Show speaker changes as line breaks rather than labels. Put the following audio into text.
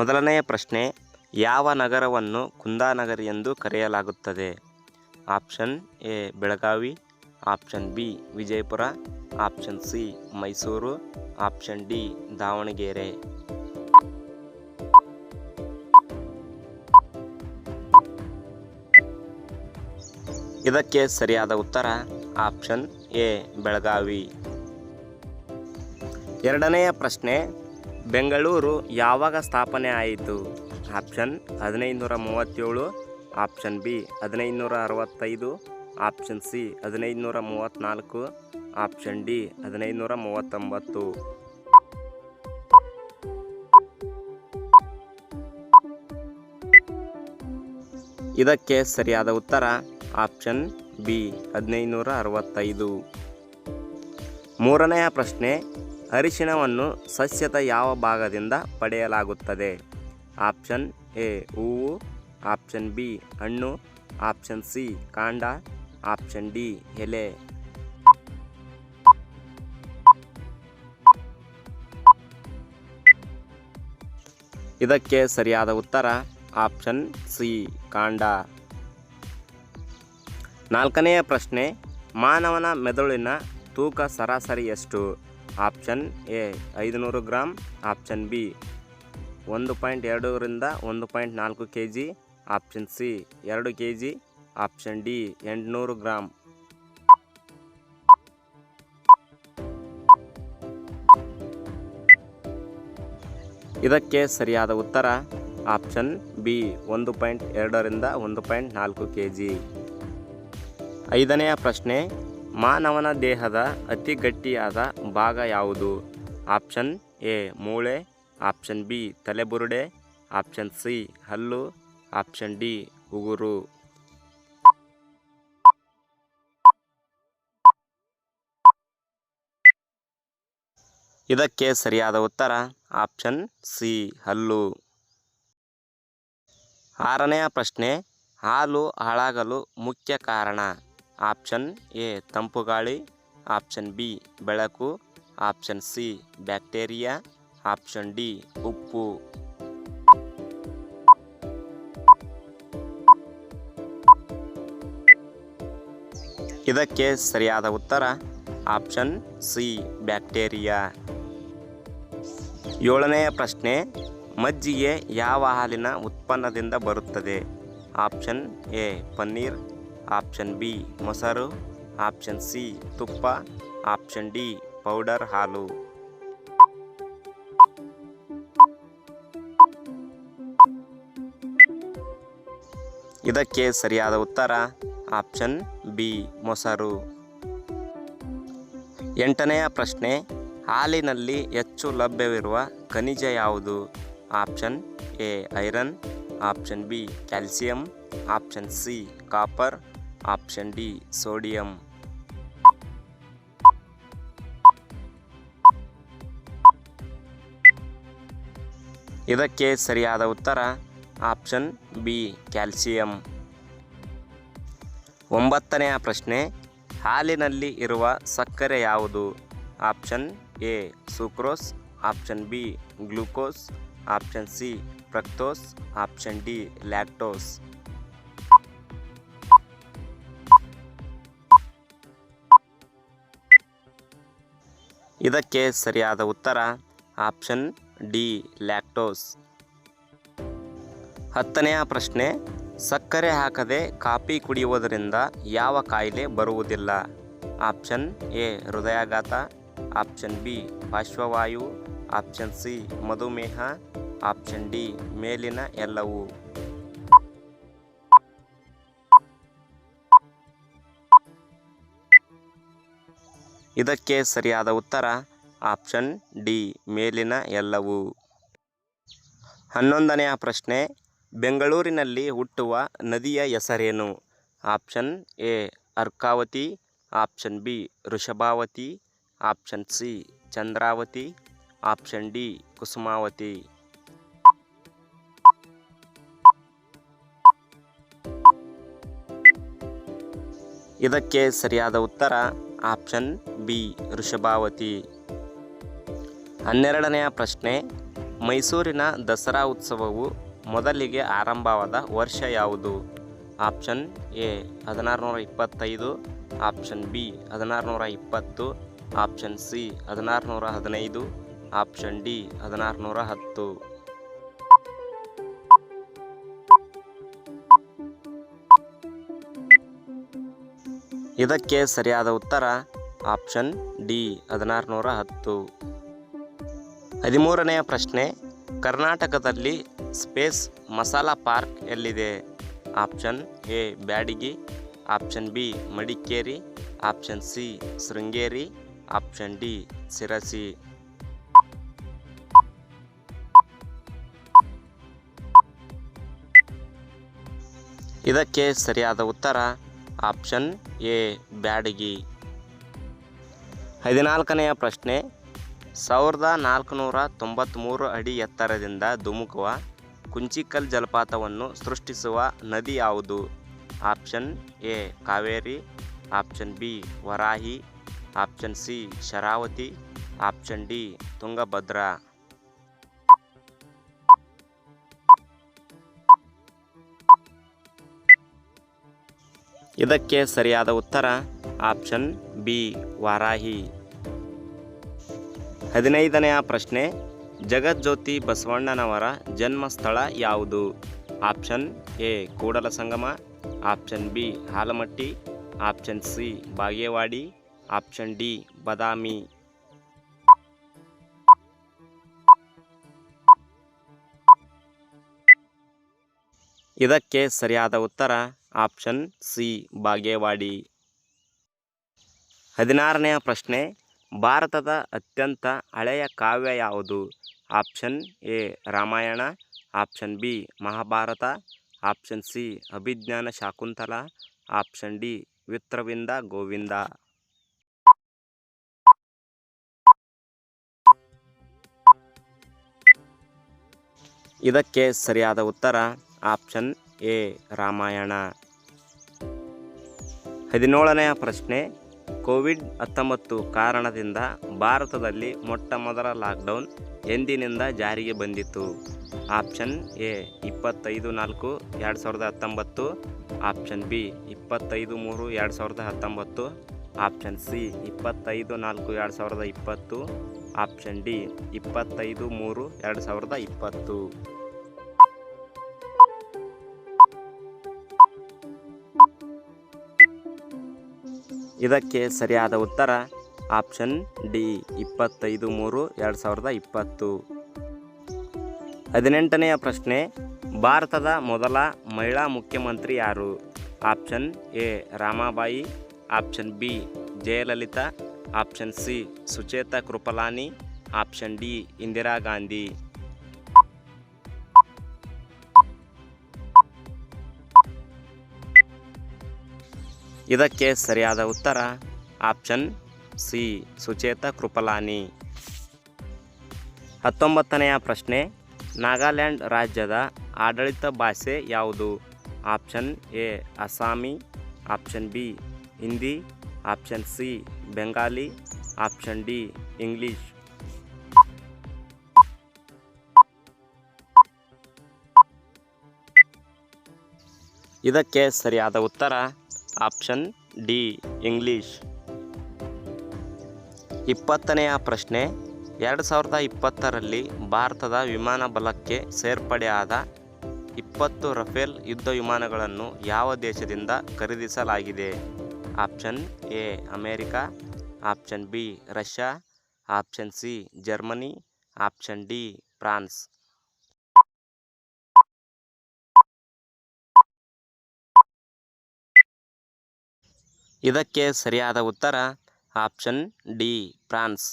ಮೊದಲನೆಯ ಪ್ರಶ್ನೆ, ಯಾವ ನಗರವನ್ನು ಕುಂದಾನಗರಿ ಎಂದು ಕರೆಯಲಾಗುತ್ತದೆ? Option A Belagavi, option B Vijayapura, option C Mysuru, option D Davanagere. ಇದಕ್ಕೆ ಸರಿಯಾದ ಉತ್ತರ ಆಪ್ಷನ್ ಎ ಬೆಳಗಾವಿ. ಎರಡನೆಯ ಪ್ರಶ್ನೆ, ಬೆಂಗಳೂರು ಯಾವಾಗ ಸ್ಥಾಪನೆ ಆಯಿತು? Option 1537, option B 1565, option C 1534, option D 1539. ಇದಕ್ಕೆ ಸರಿಯಾದ ಉತ್ತರ ಆಪ್ಷನ್ ಬಿ 1565. ಮೂರನೆಯ ಪ್ರಶ್ನೆ, ಅರಿಶಿಣವನ್ನು ಸಸ್ಯದ ಯಾವ ಭಾಗದಿಂದ ಪಡೆಯಲಾಗುತ್ತದೆ? ಆಪ್ಷನ್ ಎ ಹೂವು, ಆಪ್ಷನ್ ಬಿ ಹಣ್ಣು, ಆಪ್ಷನ್ ಸಿ ಕಾಂಡ, ಆಪ್ಷನ್ ಡಿ ಎಲೆ. ಇದಕ್ಕೆ ಸರಿಯಾದ ಉತ್ತರ ಆಪ್ಷನ್ ಸಿ ಕಾಂಡ. ನಾಲ್ಕನೆಯ ಪ್ರಶ್ನೆ, ಮಾನವನ ಮೆದುಳಿನ ತೂಕ ಸರಾಸರಿ ಎಷ್ಟು? Option A 500 gram, option B 1.2 ರಿಂದ 1.4 kg, option C 2 kg, option D 800 gram. ಇದಕ್ಕೆ ಸರಿಯಾದ ಉತ್ತರ ಆಪ್ಷನ್ ಬಿ 1.2 ರಿಂದ 1.4 kg. ಐದನೆಯ ಪ್ರಶ್ನೆ, ಮಾನವನ ದೇಹದ ಅತಿ ಗಟ್ಟಿಯಾದ ಭಾಗ ಯಾವುದು? ಆಪ್ಷನ್ ಎ ಮೂಳೆ, ಆಪ್ಷನ್ ಬಿ ತಲೆಬುರುಡೆ, ಆಪ್ಷನ್ ಸಿ ಹಲ್ಲು, ಆಪ್ಷನ್ ಡಿ ಉಗುರು. ಇದಕ್ಕೆ ಸರಿಯಾದ ಉತ್ತರ ಆಪ್ಷನ್ ಸಿ ಹಲ್ಲು. ಆರನೆಯ ಪ್ರಶ್ನೆ, ಹಾಲು ಹಾಳಾಗಲು ಮುಖ್ಯ ಕಾರಣ? ಆಪ್ಷನ್ ಎ ತಂಪು ಗಾಳಿ, ಆಪ್ಷನ್ ಬಿ ಬೆಳಕು, option C bacteria, option D ಉಪ್ಪು. ಇದಕ್ಕೆ ಸರಿಯಾದ ಉತ್ತರ ಆಪ್ಷನ್ ಸಿ ಬ್ಯಾಕ್ಟೀರಿಯಾ. ಏಳನೆಯ ಪ್ರಶ್ನೆ, ಮಜ್ಜಿಗೆ ಯಾವ ಹಾಲಿನ ಉತ್ಪನ್ನದಿಂದ ಬರುತ್ತದೆ? Option A paneer, option B ಮೊಸರು, ಆಪ್ಷನ್ ಸಿ ತುಪ್ಪ, ಆಪ್ಷನ್ ಡಿ ಪೌಡರ್ ಹಾಲು. ಇದಕ್ಕೆ ಸರಿಯಾದ ಉತ್ತರ ಆಪ್ಷನ್ ಬಿ ಮೊಸರು. ಎಂಟನೆಯ ಪ್ರಶ್ನೆ, ಹಾಲಿನಲ್ಲಿ ಹೆಚ್ಚು ಲಭ್ಯವಿರುವ ಖನಿಜ ಯಾವುದು? Option A iron, option B calcium, option C copper, option D sodium. ಇದಕ್ಕೆ ಸರಿಯಾದ ಉತ್ತರ ಆಪ್ಷನ್ ಬಿ ಕ್ಯಾಲ್ಸಿಯಂ. ಒಂಬತ್ತನೆಯ ಪ್ರಶ್ನೆ, ಹಾಲಿನಲ್ಲಿ ಇರುವ ಸಕ್ಕರೆ ಯಾವುದು? Option A sucrose, option B glucose, option C fructose, option D lactose. ಇದಕ್ಕೆ ಸರಿಯಾದ ಉತ್ತರ ಆಪ್ಷನ್ ಡಿ ಲ್ಯಾಕ್ಟೋಸ್. ಹತ್ತನೆಯ ಪ್ರಶ್ನೆ, ಸಕ್ಕರೆ ಹಾಕದೆ ಕಾಫಿ ಕುಡಿಯುವುದರಿಂದ ಯಾವ ಕಾಯಿಲೆ ಬರುವುದಿಲ್ಲ? ಆಪ್ಷನ್ ಎ ಹೃದಯಾಘಾತ, ಆಪ್ಷನ್ ಬಿ ಪಾರ್ಶ್ವವಾಯು, ಆಪ್ಷನ್ ಸಿ ಮಧುಮೇಹ, ಆಪ್ಷನ್ ಡಿ ಮೇಲಿನ ಎಲ್ಲವೂ. ಇದಕ್ಕೆ ಸರಿಯಾದ ಉತ್ತರ ಆಪ್ಷನ್ ಡಿ ಮೇಲಿನ ಎಲ್ಲವೂ. 11ನೆಯ ಪ್ರಶ್ನೆ, ಬೆಂಗಳೂರಿನಲ್ಲಿ ಹುಟ್ಟುವ ನದಿಯ ಹೆಸರೇನು? Option A Arkavathi, option B Vrishabhavathi, option C Chandravathi, option D Kusumavathi. ಇದಕ್ಕೆ ಸರಿಯಾದ ಉತ್ತರ ಆಪ್ಷನ್ ಬಿ ವೃಷಭಾವತಿ. 12ನೆಯ ಪ್ರಶ್ನೆ, ಮೈಸೂರಿನ ದಸರಾ ಉತ್ಸವವು ಮೊದಲಿಗೆ ಆರಂಭವಾದ ವರ್ಷ ಯಾವುದು? Option A 1625, option B 1620, option C 1615, option D 1610. ಇದಕ್ಕೆ ಸರಿಯಾದ ಉತ್ತರ ಆಪ್ಷನ್ ಡಿ 1610. 13ನೆಯ ಪ್ರಶ್ನೆ, ಕರ್ನಾಟಕದಲ್ಲಿ ಸ್ಪೇಸ್ ಮಸಾಲಾ ಪಾರ್ಕ್ ಎಲ್ಲಿದೆ? Option A Byadgi, option B Madikeri, option C Sringeri, option D Sirsi. ಇದಕ್ಕೆ ಸರಿಯಾದ ಉತ್ತರ ಆಪ್ಷನ್ ಎ ಬ್ಯಾಡಗಿ. 14ನೆಯ ಪ್ರಶ್ನೆ, 1493 ಅಡಿ ಎತ್ತರದಿಂದ ಧುಮುಕುವ ಕುಂಚಿಕಲ್ ಜಲಪಾತವನ್ನು ಸೃಷ್ಟಿಸುವ ನದಿ ಯಾವುದು? Option A Kaveri, option B Varahi, option C Sharavathi, option D Tungabhadra. ಇದಕ್ಕೆ ಸರಿಯಾದ ಉತ್ತರ ಆಪ್ಷನ್ ಬಿ ವಾರಾಹಿ. 15ನೆಯ ಪ್ರಶ್ನೆ, ಜಗಜ್ಯೋತಿ ಬಸವಣ್ಣನವರ ಜನ್ಮಸ್ಥಳ ಯಾವುದು? Option A Kudala Sangama, option B Halamatti, option C Bagewadi, option D Badami. ಇದಕ್ಕೆ ಸರಿಯಾದ ಉತ್ತರ ಆಪ್ಷನ್ ಸಿ ಬಾಗೇವಾಡಿ. 16ನೆಯ ಪ್ರಶ್ನೆ, ಭಾರತದ ಅತ್ಯಂತ ಹಳೆಯ ಕಾವ್ಯ ಯಾವುದು? Option A Ramayana, option B Mahabharata, option C Abhijnana Shakuntala, option D ವಿತ್ರವಿಂದ ಗೋವಿಂದ. ಇದಕ್ಕೆ ಸರಿಯಾದ ಉತ್ತರ ಆಪ್ಷನ್ ಎ ರಾಮಾಯಣ. 17ನೆಯ ಪ್ರಶ್ನೆ, ಕೋವಿಡ್-19 ಕಾರಣದಿಂದ ಭಾರತದಲ್ಲಿ ಮೊಟ್ಟಮೊದಲ ಲಾಕ್ಡೌನ್ ಎಂದಿನಿಂದ ಜಾರಿಗೆ ಬಂದಿತು? Option A 25/4/2019, option B 25/3/2019, option C 25/4/2020, option D 25/3/2020. ಇದಕ್ಕೆ ಸರಿಯಾದ ಉತ್ತರ ಆಪ್ಷನ್ ಡಿ 25/3/2020. 18ನೆಯ ಪ್ರಶ್ನೆ, ಭಾರತದ ಮೊದಲ ಮಹಿಳಾ ಮುಖ್ಯಮಂತ್ರಿ ಯಾರು? Option A Ramabai, option B Jayalalitha, option C Sucheta Kripalani, option D Indira Gandhi. ಇದಕ್ಕೆ ಸರಿಯಾದ ಉತ್ತರ ಆಪ್ಷನ್ ಸಿ ಸುಚೇತಾ ಕೃಪಲಾನಿ. 19ನೆಯ ಪ್ರಶ್ನೆ, ನಾಗಾಲ್ಯಾಂಡ್ ರಾಜ್ಯದ ಆಡಳಿತ ಭಾಷೆ ಯಾವುದು? Option A Assamese, option B Hindi, option C Bengali, option D English. ಇದಕ್ಕೆ ಸರಿಯಾದ ಉತ್ತರ ಆಪ್ಷನ್ ಡಿ ಇಂಗ್ಲಿಷ್. 20ನೆಯ ಪ್ರಶ್ನೆ, 2020ರಲ್ಲಿ ಭಾರತದ ವಿಮಾನ ಬಲಕ್ಕೆ ಸೇರ್ಪಡೆಯಾದ 20 ರಫೇಲ್ ಯುದ್ಧ ವಿಮಾನಗಳನ್ನು ಯಾವ ದೇಶದಿಂದ ಖರೀದಿಸಲಾಗಿದೆ? Option A America, option B Russia, option C Germany, option D France. ಇದಕ್ಕೆ ಸರಿಯಾದ ಉತ್ತರ ಆಪ್ಷನ್ ಡಿ ಫ್ರಾನ್ಸ್.